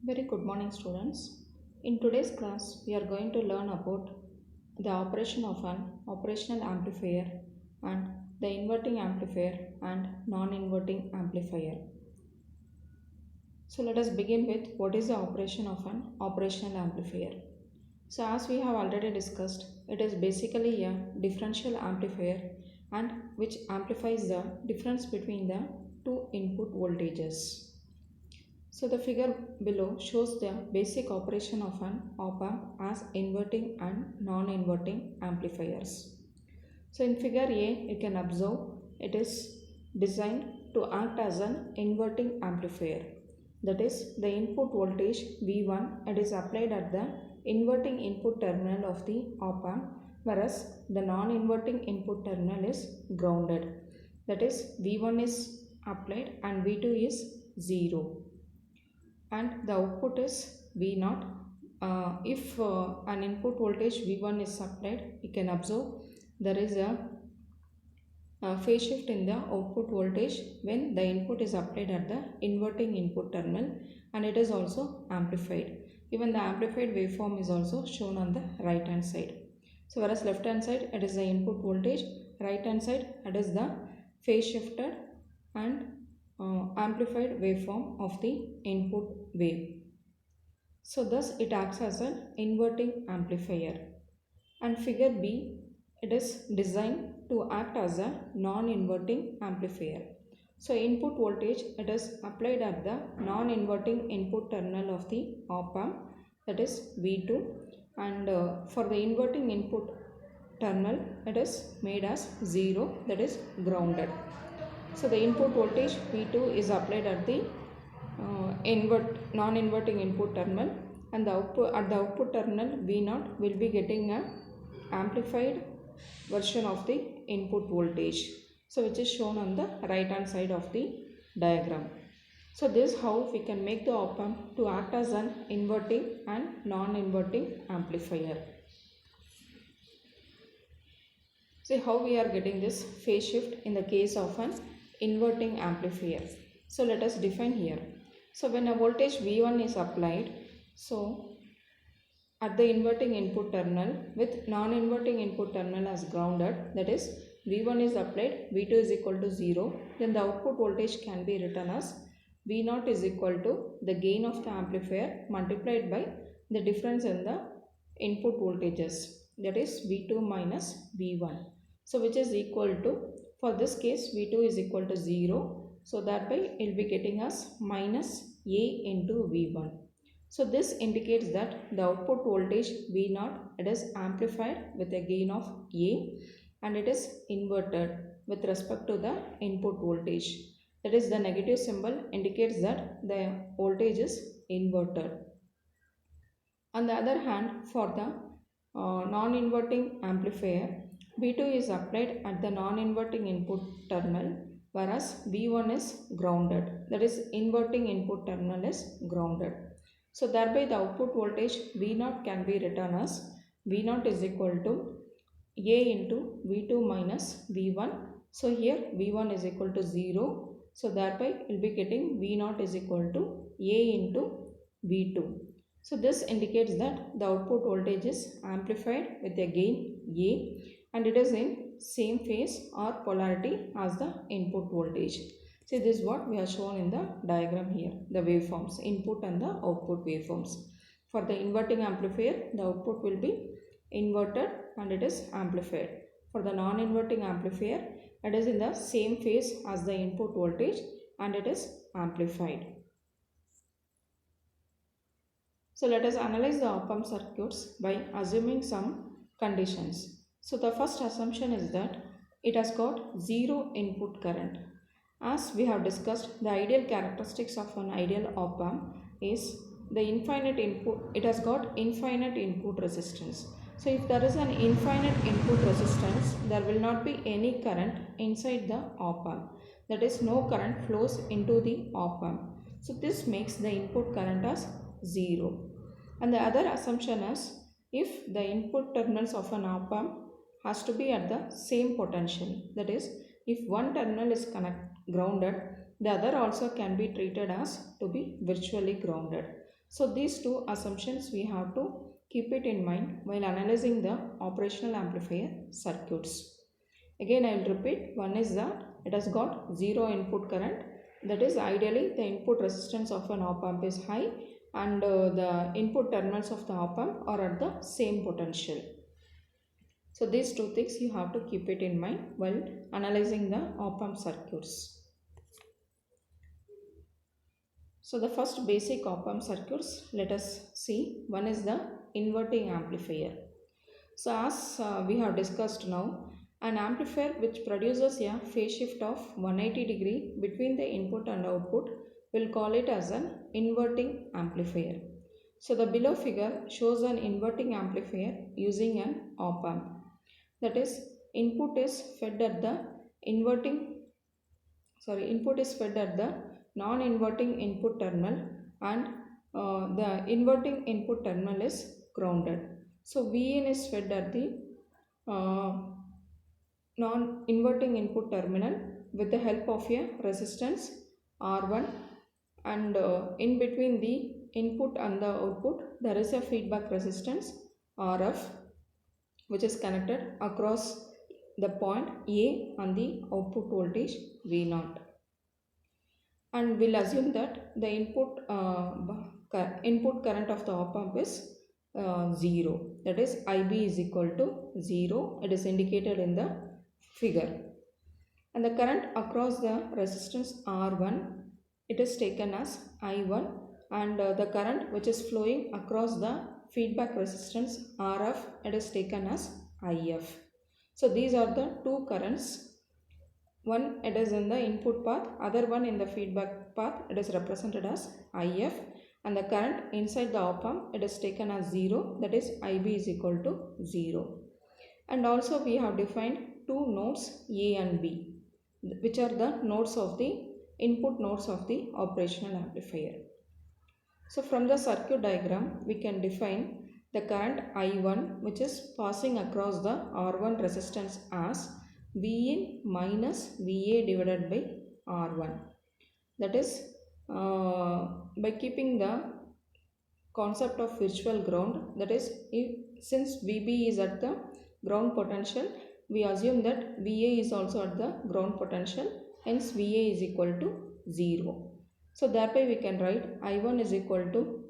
Very good morning, students. In today's class, we are going to learn about the operation of an operational amplifier and the inverting amplifier and non-inverting amplifier. So let us begin with what is the operation of an operational amplifier. So as we have already discussed, it is basically a differential amplifier and which amplifies the difference between the two input voltages. So the figure below shows the basic operation of an op-amp as inverting and non-inverting amplifiers. So in figure A, you can observe it is designed to act as an inverting amplifier. That is, the input voltage V1 it is applied at the inverting input terminal of the op-amp, whereas the non-inverting input terminal is grounded. That is, V1 is applied and V2 is 0. And the output is V0. If an input voltage V1 is supplied, you can observe there is a phase shift in the output voltage when the input is applied at the inverting input terminal, and it is also amplified. Even the amplified waveform is also shown on the right hand side. So whereas left hand side it is the input voltage, right hand side it is the phase shifted and amplified waveform of the input wave. So thus it acts as an inverting amplifier. And figure B, it is designed to act as a non-inverting amplifier. So input voltage it is applied at the non-inverting input terminal of the op-amp, that is V2, and for the inverting input terminal it is made as 0, that is grounded. So the input voltage V2 is applied at the non-inverting input terminal, and the output at the output terminal V0 will be getting a amplified version of the input voltage, so which is shown on the right hand side of the diagram. So this is how we can make the op-amp to act as an inverting and non-inverting amplifier. See how we are getting this phase shift in the case of an inverting amplifier. So let us define here. So when a voltage V1 is applied, so at the inverting input terminal with non-inverting input terminal as grounded, that is V1 is applied, V2 is equal to 0, then the output voltage can be written as V0 is equal to the gain of the amplifier multiplied by the difference in the input voltages, that is V2 minus V1. So which is equal to, for this case V2 is equal to 0, so that by it will be getting us minus A into V1. So this indicates that the output voltage V0 it is amplified with a gain of A, and it is inverted with respect to the input voltage. That is, the negative symbol indicates that the voltage is inverted. On the other hand, for the non-inverting amplifier, V2 is applied at the non-inverting input terminal, whereas V1 is grounded. That is, inverting input terminal is grounded. So thereby the output voltage V0 can be written as V0 is equal to A into V2 minus V1. So here V1 is equal to 0. So thereby we will be getting V0 is equal to A into V2. So this indicates that the output voltage is amplified with a gain A, and it is in same phase or polarity as the input voltage. See, this is what we are shown in the diagram here, the waveforms, input and the output waveforms. For the inverting amplifier, the output will be inverted and it is amplified. For the non-inverting amplifier, it is in the same phase as the input voltage and it is amplified. So let us analyze the op-amp circuits by assuming some conditions. So the first assumption is that it has got zero input current. As we have discussed, the ideal characteristics of an ideal op-amp is the infinite input, it has got infinite input resistance. So if there is an infinite input resistance, there will not be any current inside the op-amp. That is, no current flows into the op-amp. So this makes the input current as 0. And the other assumption is, if the input terminals of an op-amp has to be at the same potential, that is, if one terminal is grounded, the other also can be treated as to be virtually grounded. So these two assumptions we have to keep it in mind while analyzing the operational amplifier circuits. Again I will repeat, one is that it has got zero input current, that is ideally the input resistance of an op amp is high and the input terminals of the op amp are at the same potential. So these two things you have to keep it in mind while analyzing the op amp circuits. So the first basic op amp circuits, let us see. One is the inverting amplifier. So as we have discussed now, an amplifier which produces a phase shift of 180 degree between the input and output, will call it as an inverting amplifier. So the below figure shows an inverting amplifier using an op amp. That is, input is fed at the non-inverting input terminal and the inverting input terminal is grounded. So Vin is fed at the non-inverting input terminal with the help of a resistance R1, and in between the input and the output there is a feedback resistance RF, which is connected across the point A and the output voltage V0. And we'll assume that the input current of the op amp is 0, that is IB is equal to 0. It is indicated in the figure. And the current across the resistance R1, it is taken as I1, and the current which is flowing across the feedback resistance RF, it is taken as IF. So these are the two currents. One it is in the input path, other one in the feedback path, it is represented as IF, and the current inside the op amp, it is taken as 0, that is IB is equal to 0. And also we have defined two nodes A and B, which are the nodes of the input nodes of the operational amplifier. So from the circuit diagram we can define the current I1 which is passing across the R1 resistance as Vin minus Va divided by R1. That is, by keeping the concept of virtual ground, that is, since Vb is at the ground potential, we assume that Va is also at the ground potential, hence Va is equal to 0. So thereby we can write I1 is equal to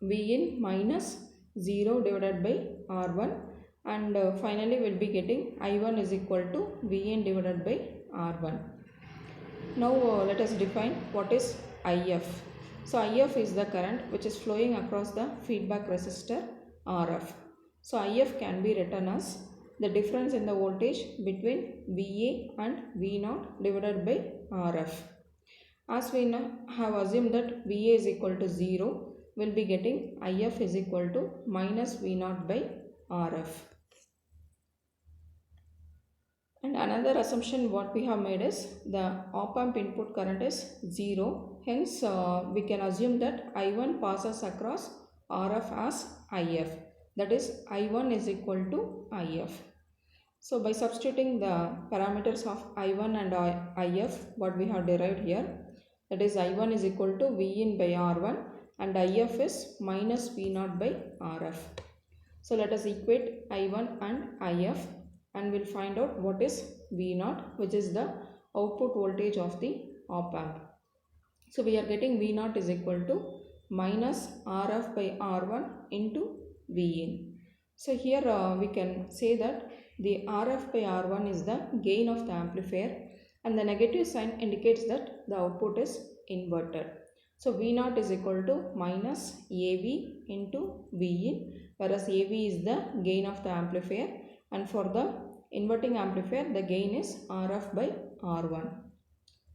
Vin minus 0 divided by R1, and finally we will be getting I1 is equal to Vn divided by R1. Now let us define what is IF. So IF is the current which is flowing across the feedback resistor RF. So IF can be written as the difference in the voltage between Va and V0 divided by RF. As we now have assumed that Va is equal to 0, we will be getting IF is equal to minus V0 by RF. And another assumption what we have made is the op amp input current is 0. Hence we can assume that I1 passes across RF as IF. That is, I1 is equal to IF. So by substituting the parameters of I1 and IF, what we have derived here, that is I1 is equal to Vin by R1 and IF is minus V0 by RF. So let us equate I1 and IF, and we'll find out what is V0, which is the output voltage of the op amp. So we are getting V0 is equal to minus RF by R1 into Vin. So here we can say that the RF by R1 is the gain of the amplifier, and the negative sign indicates that the output is inverted. So V0 is equal to minus AV into Vin, whereas AV is the gain of the amplifier, and for the inverting amplifier the gain is RF by R1.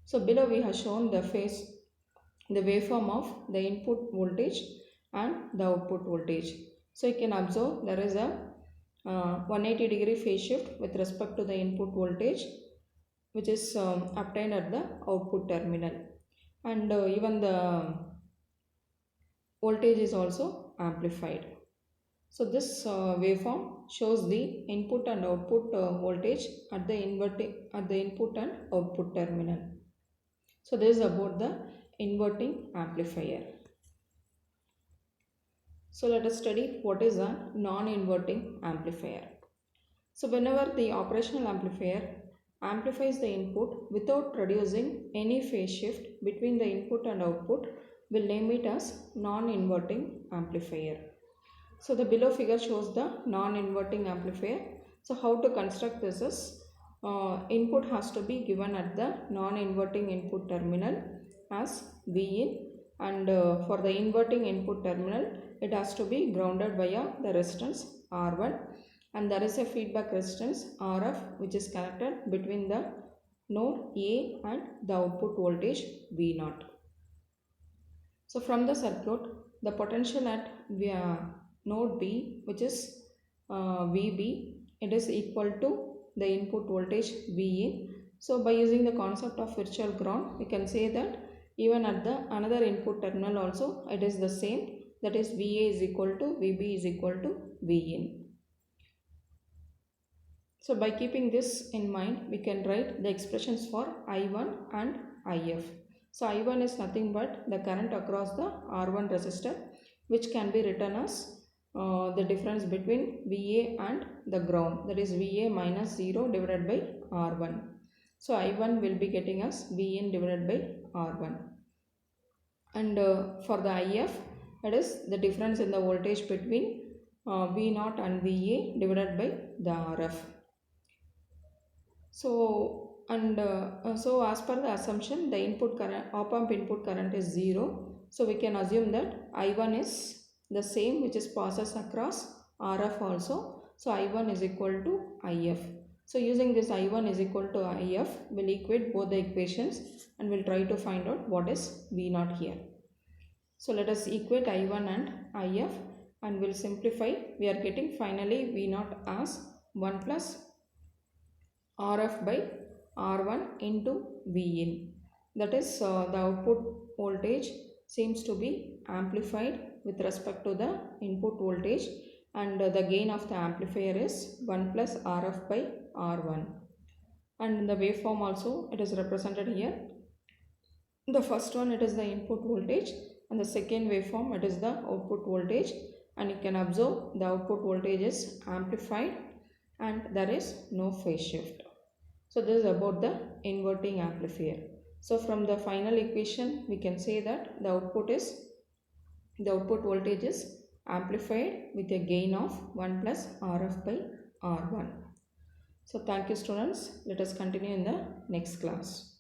So below we have shown the waveform of the input voltage and the output voltage. So you can observe there is a 180 degree phase shift with respect to the input voltage, which is obtained at the output terminal, and even the voltage is also amplified. So this waveform shows the input and output voltage at the input and output terminal. So this is about the inverting amplifier. So let us study what is a non-inverting amplifier. So whenever the operational amplifier amplifies the input without producing any phase shift between the input and output, we'll name it as non-inverting amplifier. So the below figure shows the non-inverting amplifier. So how to construct this is, input has to be given at the non-inverting input terminal as Vin, and for the inverting input terminal it has to be grounded via the resistance R1, and there is a feedback resistance RF which is connected between the node A and the output voltage V0. So from the circuit, the potential at node B, which is VB, it is equal to the input voltage Vin. So by using the concept of virtual ground, we can say that even at the another input terminal also it is the same, that is VA is equal to VB is equal to Vin. So by keeping this in mind, we can write the expressions for I1 and IF. So I1 is nothing but the current across the R1 resistor, which can be written as the difference between VA and the ground, that is VA minus 0 divided by R1. So I1 will be getting us Vin divided by R1. And for the IF, that is the difference in the voltage between V0 and VA divided by the RF. So as per the assumption, the input current, op-amp input current is 0. So we can assume that I1 is the same which is passes across RF also. So I1 is equal to IF. So using this I1 is equal to IF, we'll equate both the equations and we'll try to find out what is V0 here. So let us equate I1 and IF and we'll simplify. We are getting finally V0 as 1 plus RF by R1 into Vin. That is the output voltage seems to be amplified with respect to the input voltage, and the gain of the amplifier is 1 plus RF by R1. And in the waveform also it is represented here. The first one, it is the input voltage, and the second waveform it is the output voltage, and you can observe the output voltage is amplified and there is no phase shift. So this is about the inverting amplifier. So from the final equation we can say that the output voltage is amplified with a gain of 1 plus RF by R1. So thank you students. Let us continue in the next class.